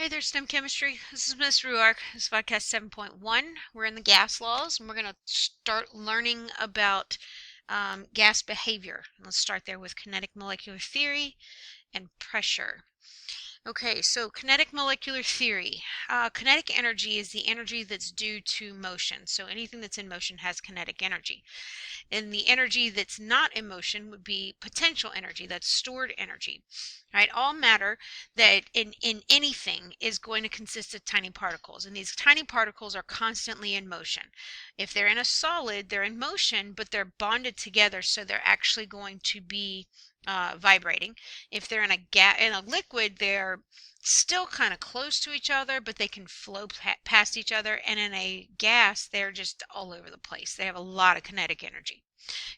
Hey there, STEM Chemistry. This is Miss Ruark. This is podcast 7.1. We're in the gas laws, and we're going to start learning about gas behavior. Let's start there with kinetic molecular theory and pressure. Okay, so kinetic molecular theory. Kinetic energy is the energy that's due to motion. So anything that's in motion has kinetic energy. And the energy that's not in motion would be potential energy, that's stored energy. Right? All matter that in anything is going to consist of tiny particles, and these tiny particles are constantly in motion. If they're in a solid, they're in motion, but they're bonded together, so they're actually going to be vibrating. If they're in a liquid, they're still kind of close to each other, but they can flow past each other. And in a gas, they're just all over the place. They have a lot of kinetic energy.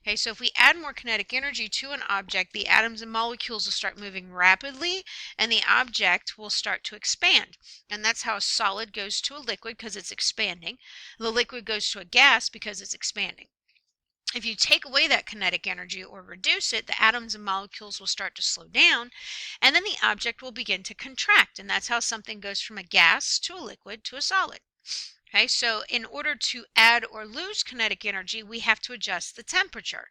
Okay, so if we add more kinetic energy to an object, the atoms and molecules will start moving rapidly, and the object will start to expand. And that's how a solid goes to a liquid, because it's expanding. The liquid goes to a gas because it's expanding. If you take away that kinetic energy or reduce it, the atoms and molecules will start to slow down, and then the object will begin to contract. And that's how something goes from a gas to a liquid to a solid. Okay, so in order to add or lose kinetic energy, we have to adjust the temperature,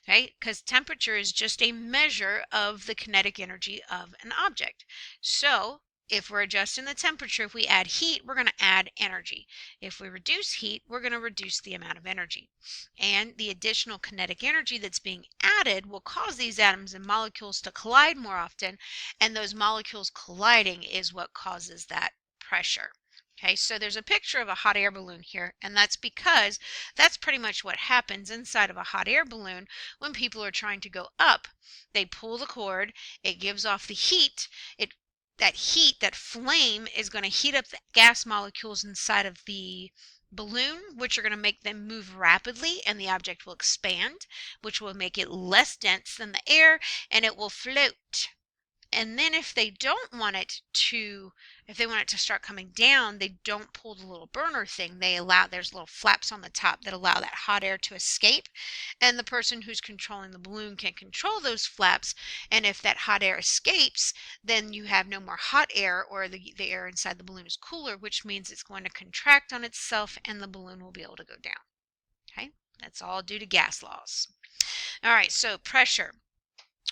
okay? Because temperature is just a measure of the kinetic energy of an object. So if we're adjusting the temperature, if we add heat, we're going to add energy. If we reduce heat, we're going to reduce the amount of energy. And the additional kinetic energy that's being added will cause these atoms and molecules to collide more often, and those molecules colliding is what causes that pressure. Okay, so there's a picture of a hot air balloon here, and that's because that's pretty much what happens inside of a hot air balloon when people are trying to go up. They pull the cord, it gives off the heat, that flame is going to heat up the gas molecules inside of the balloon, which are going to make them move rapidly, and the object will expand, which will make it less dense than the air, and it will float. And then if they want it to start coming down, they don't pull the little burner thing. There's little flaps on the top that allow that hot air to escape. And the person who's controlling the balloon can control those flaps. And if that hot air escapes, then you have no more hot air, or the air inside the balloon is cooler, which means it's going to contract on itself and the balloon will be able to go down. Okay, that's all due to gas laws. All right, so pressure.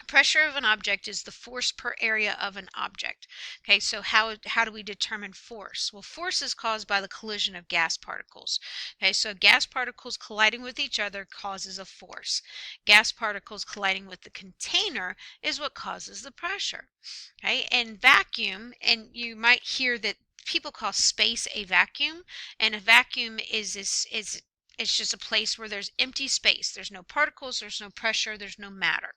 Pressure of an object is the force per area of an object. Okay, so how do we determine force? Well, force is caused by the collision of gas particles. Okay, so gas particles colliding with each other causes a force. Gas particles colliding with the container is what causes the pressure. Okay, and vacuum, and you might hear that people call space a vacuum, and a vacuum is it's just a place where there's empty space. There's no particles, there's no pressure, there's no matter.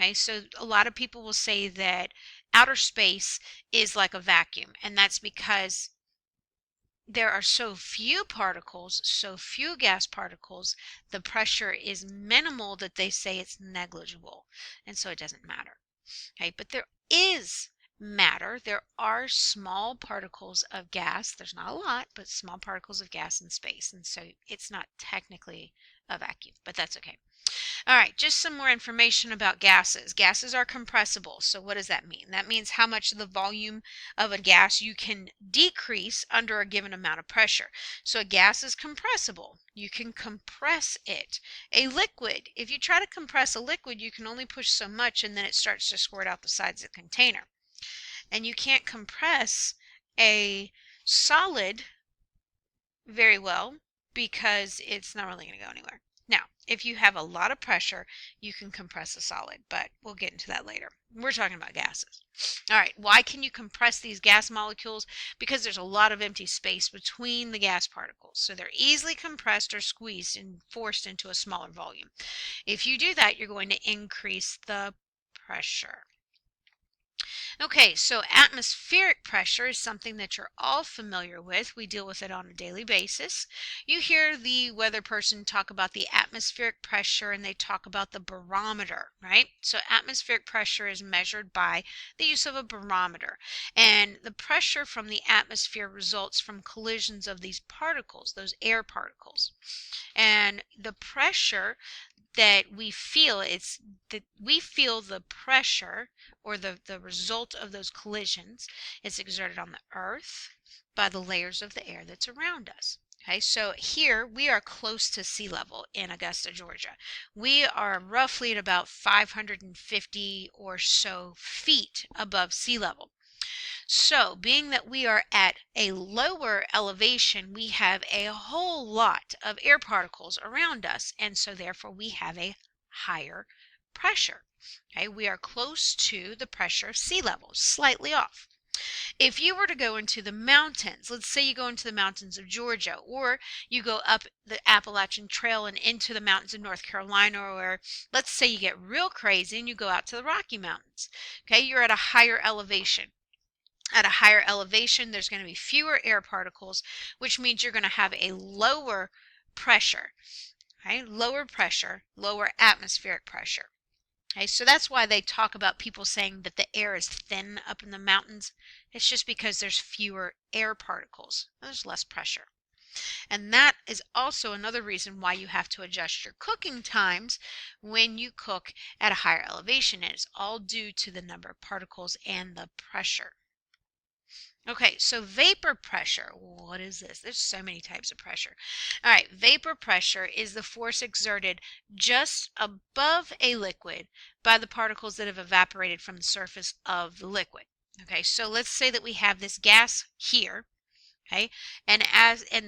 Okay, so a lot of people will say that outer space is like a vacuum, and that's because there are so few particles, so few gas particles, the pressure is minimal that they say it's negligible, and so it doesn't matter. Okay, but there is matter. There are small particles of gas. There's not a lot, but small particles of gas in space, and so it's not technically a vacuum, but that's okay. All right, just some more information about gases. Gases are compressible. So what does that mean? That means how much of the volume of a gas you can decrease under a given amount of pressure. So a gas is compressible. You can compress it. A liquid, if you try to compress a liquid, you can only push so much and then it starts to squirt out the sides of the container. And you can't compress a solid very well because it's not really going to go anywhere. Now, if you have a lot of pressure, you can compress a solid, but we'll get into that later. We're talking about gases. All right, why can you compress these gas molecules? Because there's a lot of empty space between the gas particles. So they're easily compressed or squeezed and forced into a smaller volume. If you do that, you're going to increase the pressure. Okay, so atmospheric pressure is something that you're all familiar with. We deal with it on a daily basis. You hear the weather person talk about the atmospheric pressure and they talk about the barometer, right? So atmospheric pressure is measured by the use of a barometer. And the pressure from the atmosphere results from collisions of these particles, those air particles. And the pressure that we feel the pressure or the result of those collisions is exerted on the earth by the layers of the air that's around us. Okay, so here we are close to sea level in Augusta, Georgia. We are roughly at about 550 or so feet above sea level. So, being that we are at a lower elevation, we have a whole lot of air particles around us, and so therefore we have a higher pressure. Okay, we are close to the pressure of sea level, slightly off. If you were to go into the mountains, let's say you go into the mountains of Georgia, or you go up the Appalachian Trail and into the mountains of North Carolina, or let's say you get real crazy and you go out to the Rocky Mountains. Okay, you're at a higher elevation. At a higher elevation, there's going to be fewer air particles, which means you're going to have a lower pressure. Okay? Lower pressure, lower atmospheric pressure. Okay? So that's why they talk about people saying that the air is thin up in the mountains. It's just because there's fewer air particles. There's less pressure. And that is also another reason why you have to adjust your cooking times when you cook at a higher elevation. And it's all due to the number of particles and the pressure. Okay, so vapor pressure, what is this? There's so many types of pressure. All right, vapor pressure is the force exerted just above a liquid by the particles that have evaporated from the surface of the liquid. Okay, so let's say that we have this gas here, okay, and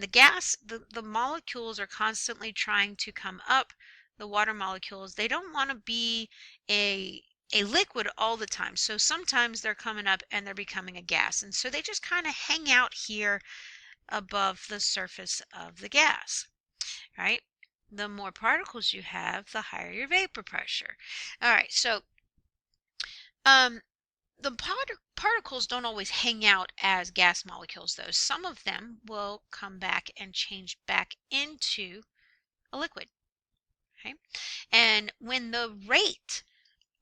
the gas, the molecules are constantly trying to come up. The water molecules, they don't want to be a liquid all the time. So sometimes they're coming up and they're becoming a gas. And so they just kind of hang out here above the surface of the gas, right? The more particles you have, the higher your vapor pressure. All right, so the particles don't always hang out as gas molecules, though. Some of them will come back and change back into a liquid, okay? And when the rate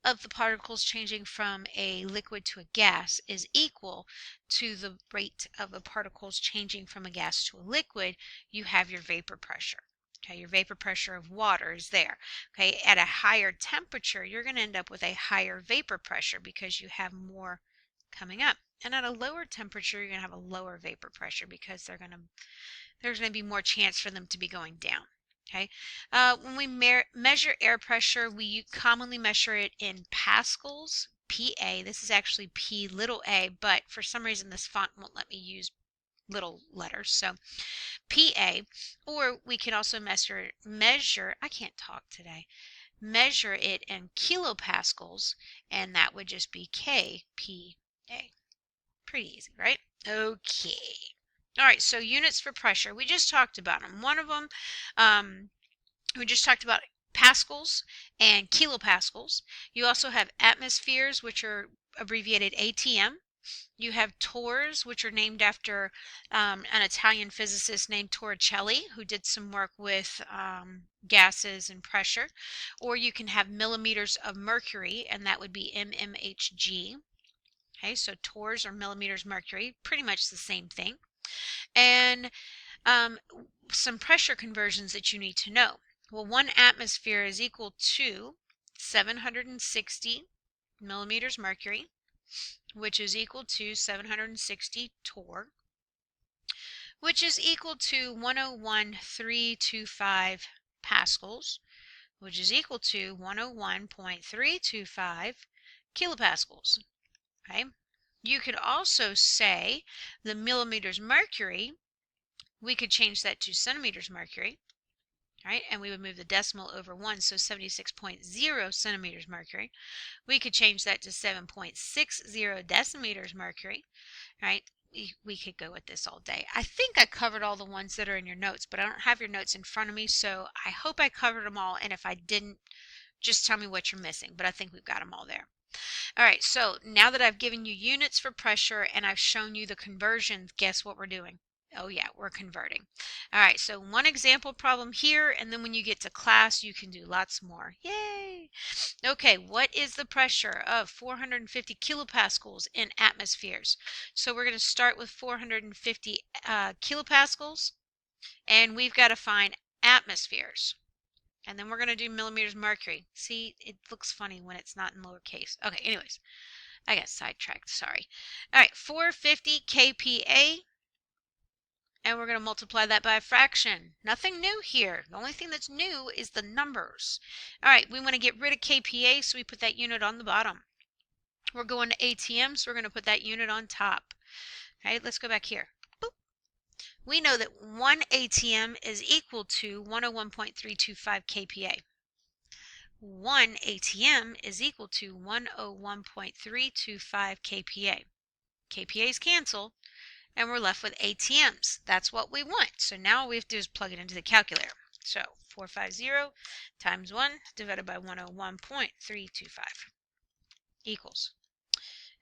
of the particles changing from a liquid to a gas is equal to the rate of the particles changing from a gas to a liquid, you have your vapor pressure. Okay, your vapor pressure of water is there. Okay, at a higher temperature, you're going to end up with a higher vapor pressure because you have more coming up. And at a lower temperature, you're going to have a lower vapor pressure because there's going to be more chance for them to be going down. Okay, when we measure air pressure, we commonly measure it in pascals, PA. This is actually P little a, but for some reason this font won't let me use little letters. So PA, or we can also measure, I can't talk today, measure it in kilopascals, and that would just be KPA. Pretty easy, right? Okay. All right, so units for pressure. We just talked about them. One of them, we just talked about pascals and kilopascals. You also have atmospheres, which are abbreviated ATM. You have torrs, which are named after an Italian physicist named Torricelli, who did some work with gases and pressure. Or you can have millimeters of mercury, and that would be mmHg. Okay, so torrs or millimeters mercury, pretty much the same thing. And some pressure conversions that you need to know. Well, 1 atmosphere is equal to 760 millimeters mercury, which is equal to 760 torr, which is equal to 101.325 pascals, which is equal to 101.325 kilopascals. Okay. You could also say the millimeters mercury, we could change that to centimeters mercury, right? And we would move the decimal over 1, so 76.0 centimeters mercury. We could change that to 7.60 decimeters mercury, right? We could go with this all day. I think I covered all the ones that are in your notes, but I don't have your notes in front of me, so I hope I covered them all, and if I didn't, just tell me what you're missing, but I think we've got them all there. All right, so now that I've given you units for pressure and I've shown you the conversions, guess what we're doing? Oh yeah, we're converting. All right, so one example problem here, and then when you get to class, you can do lots more. Yay! Okay, what is the pressure of 450 kilopascals in atmospheres? So we're going to start with 450 kilopascals, and we've got to find atmospheres. And then we're going to do millimeters mercury. See, it looks funny when it's not in lowercase. Okay, anyways, I got sidetracked, sorry. All right, 450 kPa, and we're going to multiply that by a fraction. Nothing new here. The only thing that's new is the numbers. All right, we want to get rid of kPa, so we put that unit on the bottom. We're going to ATM, so we're going to put that unit on top. All right, let's go back here. Boop. We know that 1 ATM is equal to 101.325 kPa. 1 ATM is equal to 101.325 kPa. kPa's cancel, and we're left with ATMs. That's what we want. So now all we have to do is plug it into the calculator. So 450 times 1 divided by 101.325 equals,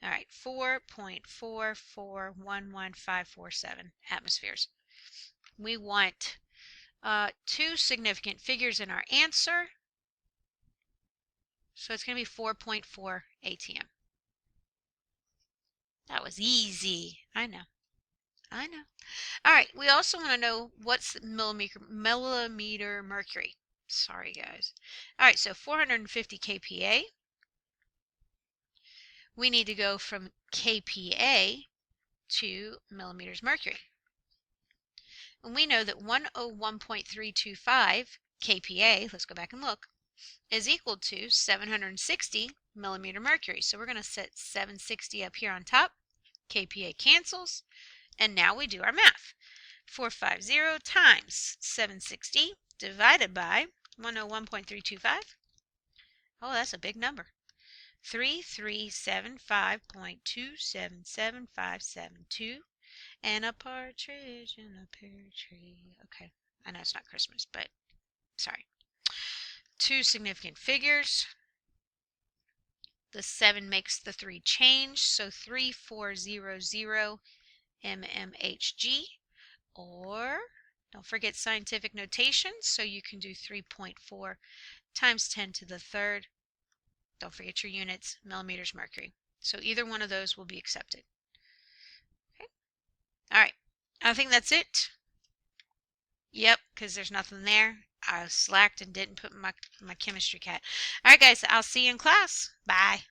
all right, 4.4411547 atmospheres. We want 2 significant figures in our answer. So it's going to be 4.4 ATM. That was easy. I know. I know. All right. We also want to know what's millimeter mercury. Sorry, guys. All right. So 450 kPa. We need to go from kPa to millimeters mercury. And we know that 101.325 kPa, let's go back and look, is equal to 760 millimeter mercury. So we're going to set 760 up here on top. kPa cancels, and now we do our math. 450 times 760 divided by 101.325. Oh, that's a big number. 3375.277572, and a partridge in a pear tree. Okay, I know it's not Christmas, but sorry. 2 significant figures. The 7 makes the 3 change, so 3400 mmHg, or don't forget scientific notation, so you can do 3.4 times 10 to the third. Don't forget your units, millimeters mercury. So either one of those will be accepted. Okay. All right. I think that's it. Yep, because there's nothing there. I slacked and didn't put my chemistry cat. All right, guys, I'll see you in class. Bye.